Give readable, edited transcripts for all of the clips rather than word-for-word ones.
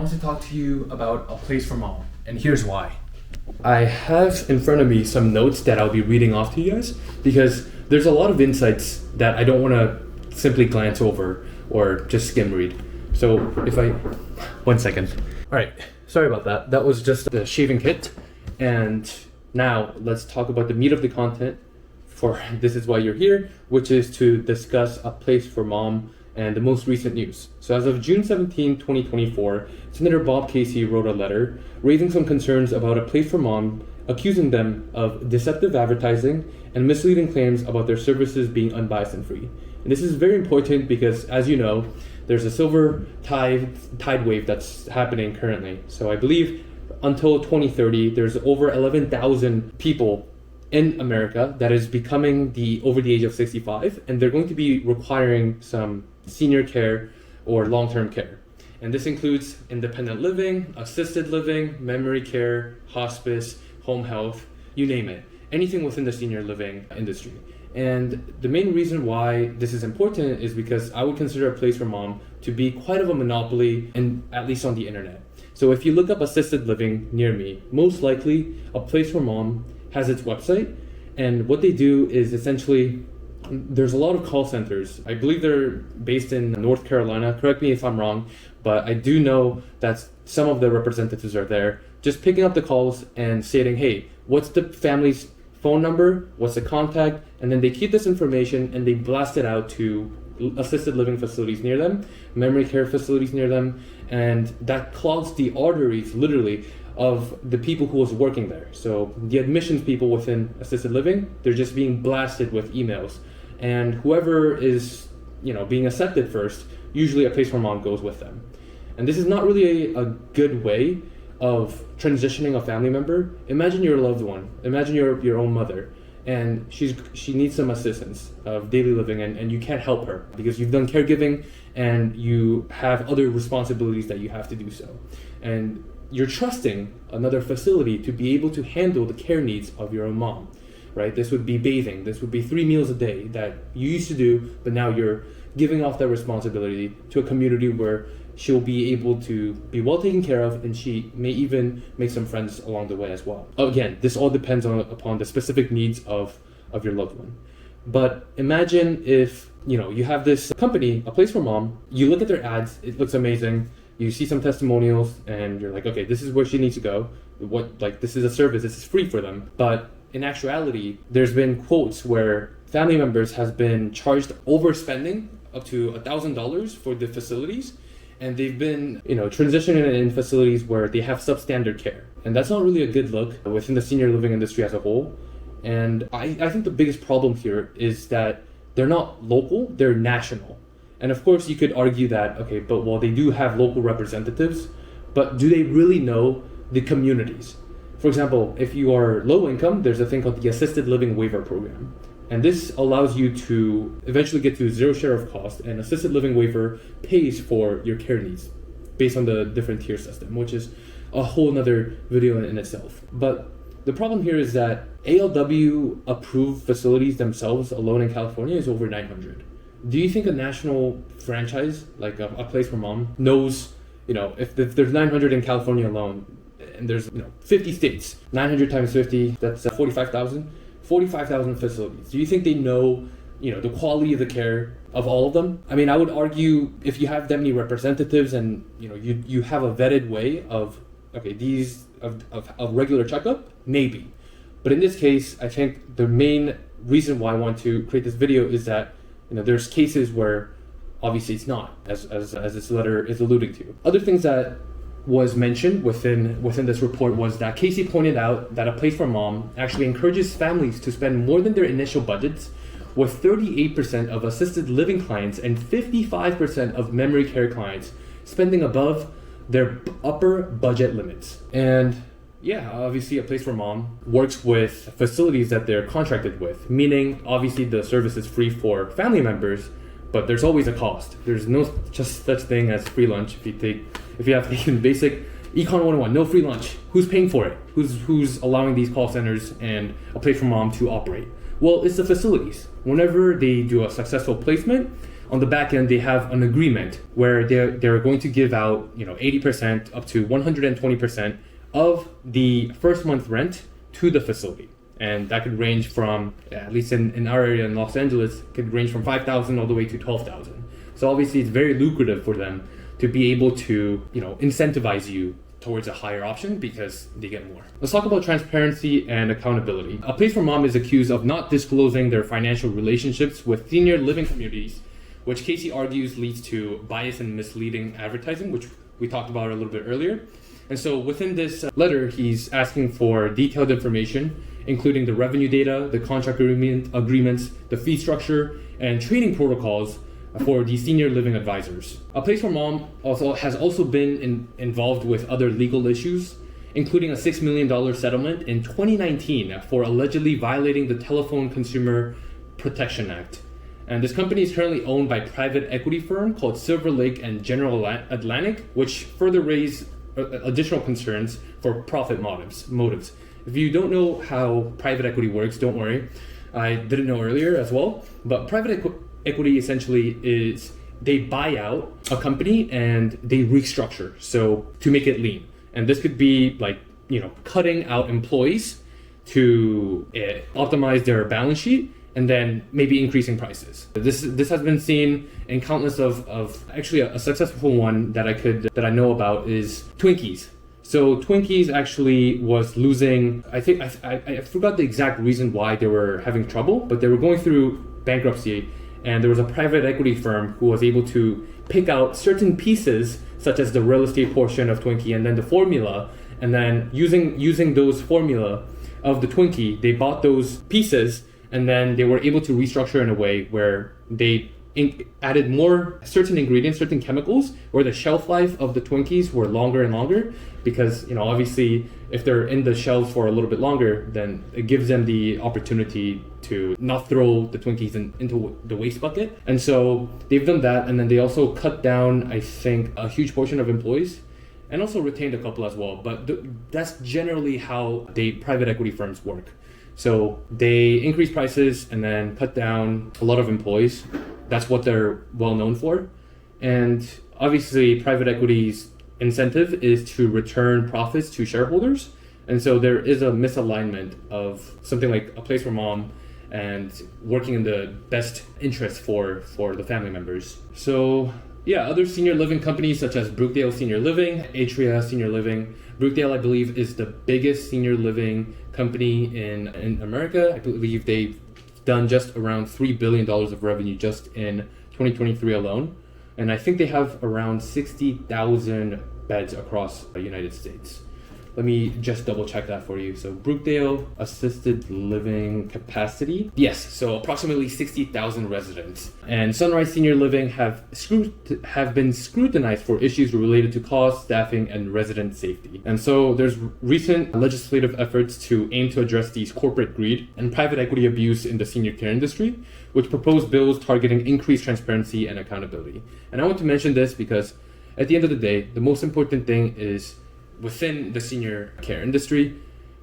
want to talk to you about A Place for Mom, and here's why. I have in front of me some notes that I'll be reading off to you guys because there's a lot of insights that I don't want to simply glance over or just skim read. So one second. All right, sorry about that. That was just the shaving kit. And now let's talk about the meat of the content for This Is Why You're Here, which is to discuss A Place for Mom and the most recent news. So as of June 17, 2024, Senator Bob Casey wrote a letter raising some concerns about A Place for Mom, accusing them of deceptive advertising and misleading claims about their services being unbiased and free. And this is very important because, as you know, there's a silver tide wave that's happening currently. So I believe until 2030, there's over 11,000 people in America that is becoming over the age of 65, and they're going to be requiring some senior care or long-term care. And this includes independent living, assisted living, memory care, hospice, home health, you name it, anything within the senior living industry. And the main reason why this is important is because I would consider A Place for Mom to be quite of a monopoly, and at least on the internet. So if you look up assisted living near me, most likely A Place for Mom has its website, and what they do is essentially there's a lot of call centers. I believe they're based in North Carolina. Correct me if I'm wrong, but I do know that some of the representatives are there just picking up the calls and stating, hey, what's the family's phone number, what's the contact, and then they keep this information and they blast it out to assisted living facilities near them, memory care facilities near them, and that clogs the arteries literally of the people who was working there. So the admissions people within assisted living, they're just being blasted with emails, and whoever is being accepted first, usually A Place for Mom goes with them. And this is not really a good way of transitioning a family member. Imagine you're a loved one, imagine your own mother, and she needs some assistance of daily living, and you can't help her because you've done caregiving and you have other responsibilities that you have to do so. And you're trusting another facility to be able to handle the care needs of your own mom, right? This would be bathing, this would be 3 meals a day that you used to do, but now you're giving off that responsibility to a community where she'll be able to be well taken care of, and she may even make some friends along the way as well. Again, this all depends upon the specific needs of your loved one. But imagine if you have this company, A Place for Mom, you look at their ads, it looks amazing, you see some testimonials, and you're like, okay, this is where she needs to go. This is a service, this is free for them. But in actuality, there's been quotes where family members have been charged overspending up to $1,000 for the facilities, and they've been transitioning in facilities where they have substandard care. And that's not really a good look within the senior living industry as a whole. And I think the biggest problem here is that they're not local, they're national. And of course you could argue that, okay, but they do have local representatives, but do they really know the communities? For example, if you are low income, there's a thing called the Assisted Living Waiver Program. And this allows you to eventually get to zero share of cost, and Assisted Living Waiver pays for your care needs based on the different tier system, which is a whole nother video in itself. But the problem here is that ALW approved facilities themselves alone in California is over 900. Do you think a national franchise like A Place for Mom knows, if there's 900 in California alone, and there's 50 states, 900 times 50, that's 45,000 facilities. Do you think they know, the quality of the care of all of them? I mean, I would argue if you have that many representatives and you have a vetted way of these of regular checkup, maybe. But in this case, I think the main reason why I want to create this video is that there's cases where obviously it's not, as this letter is alluding to. Other things that was mentioned within this report was that Casey pointed out that A Place for Mom actually encourages families to spend more than their initial budgets, with 38% of assisted living clients and 55% of memory care clients spending above their upper budget limits. And yeah, obviously A Place for Mom works with facilities that they're contracted with, meaning obviously the service is free for family members, but there's always a cost. There's no just such thing as free lunch. If you have taken basic Econ 101, no free lunch. Who's paying for it? Who's allowing these call centers and A Place for Mom to operate? Well, it's the facilities. Whenever they do a successful placement, on the back end, they have an agreement where they're going to give out, 80% up to 120% of the first month rent to the facility. And that could range from, at least in our area in Los Angeles, could range from $5,000 all the way to $12,000. So obviously it's very lucrative for them to be able to, incentivize you towards a higher option because they get more. Let's talk about transparency and accountability. A Place for Mom is accused of not disclosing their financial relationships with senior living communities, which Casey argues leads to bias and misleading advertising, which we talked about a little bit earlier. And so within this letter, he's asking for detailed information, including the revenue data, the contract agreements, the fee structure, and training protocols for the senior living advisors. A Place for Mom has also been involved with other legal issues, including a $6 million settlement in 2019 for allegedly violating the Telephone Consumer Protection Act. And this company is currently owned by a private equity firm called Silver Lake and General Atlantic, which further raise additional concerns for profit motives. If you don't know how private equity works, don't worry. I didn't know earlier as well, but private equity essentially is they buy out a company and they restructure, so to make it lean. And this could be like, cutting out employees to optimize their balance sheet, and then maybe increasing prices. This has been seen in countless of actually a successful one that I know about is Twinkies. So Twinkies actually was losing, I think, I forgot the exact reason why they were having trouble, but they were going through bankruptcy, and there was a private equity firm who was able to pick out certain pieces, such as the real estate portion of Twinkie and then the formula, and then using those formula of the Twinkie, they bought those pieces, and then they were able to restructure in a way where they added more certain ingredients, certain chemicals, where the shelf life of the Twinkies were longer and longer, because obviously if they're in the shelves for a little bit longer, then it gives them the opportunity to not throw the Twinkies into the waste bucket. And so they've done that, and then they also cut down, I think, a huge portion of employees, and also retained a couple as well. But that's generally how private equity firms work. So they increase prices and then cut down a lot of employees. That's what they're well known for. And obviously private equity's incentive is to return profits to shareholders. And so there is a misalignment of something like A Place for Mom and working in the best interest for the family members. So yeah, other senior living companies such as Brookdale Senior Living, Atria Senior Living. Brookdale, I believe, is the biggest senior living company in America. I believe they've done just around $3 billion of revenue just in 2023 alone. And I think they have around 60,000 beds across the United States. Let me just double check that for you. So Brookdale assisted living capacity. Yes, so approximately 60,000 residents. And Sunrise Senior Living have been scrutinized for issues related to cost, staffing, and resident safety. And so there's recent legislative efforts to aim to address these corporate greed and private equity abuse in the senior care industry, which propose bills targeting increased transparency and accountability. And I want to mention this because at the end of the day, the most important thing is within the senior care industry,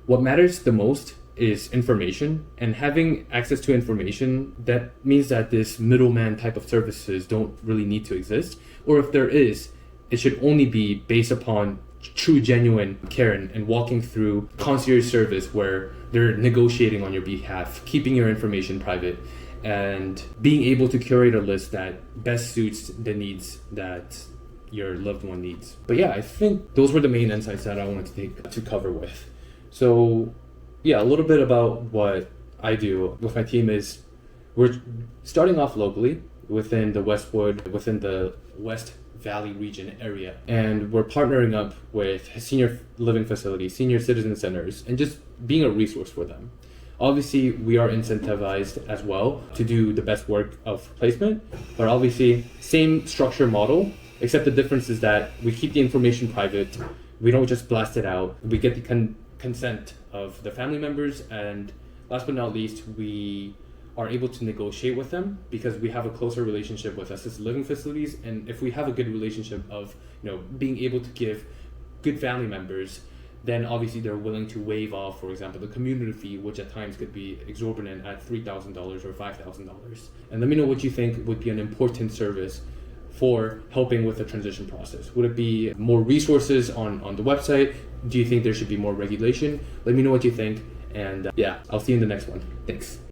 what matters the most is information, and having access to information. That means that this middleman type of services don't really need to exist, or if there is, it should only be based upon true genuine care and walking through concierge service where they're negotiating on your behalf, keeping your information private, and being able to curate a list that best suits the needs that your loved one needs. But yeah, I think those were the main insights that I wanted to cover with. So yeah, a little bit about what I do with my team is we're starting off locally within the West Valley region area, and we're partnering up with senior living facilities, senior citizen centers, and just being a resource for them. Obviously, we are incentivized as well to do the best work of placement, but obviously same structure model, except the difference is that we keep the information private. We don't just blast it out. We get the consent of the family members, and last but not least, we are able to negotiate with them because we have a closer relationship with assisted living facilities. And if we have a good relationship of being able to give good family members then obviously they're willing to waive off, for example, the community fee, which at times could be exorbitant at $3,000 or $5,000. And let me know what you think would be an important service for helping with the transition process. Would it be more resources on the website? Do you think there should be more regulation? Let me know what you think. And yeah, I'll see you in the next one. Thanks.